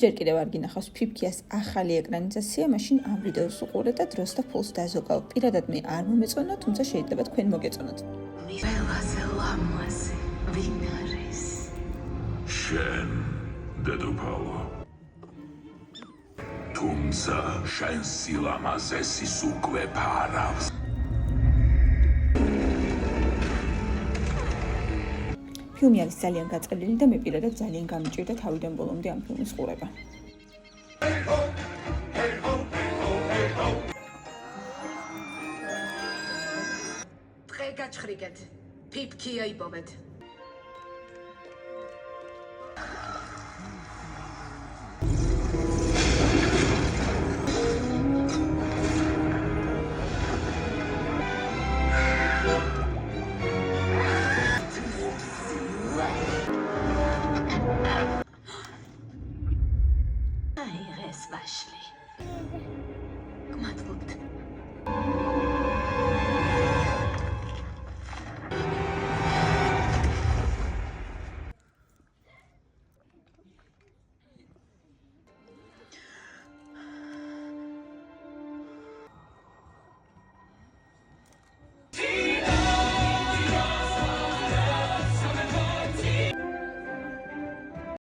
ჯერ კიდევ არ გინახავს ფიფქიას ახალი ეკრანიზაცია, მაშინ ამ ვიდეოს უყურეთ და დროს და ფულს დაზოგავ. პირადად მე არ მომეწონა, თუმცა შეიძლება თქვენ მოგეწონოთ. შენ დედოფალო. თუმცა შენ სილამაზესის უკვე ფარავს. ფილმი არის ძალიან გაწევლილი და მე პირადად ძალიან გამიჭირდა თავიდან ბოლომდე ამ ფილმის ყურება. დღე გაჩხრიგეთ. ფიფქია იპოვეთ. Ay, resbaşlı. Matlut.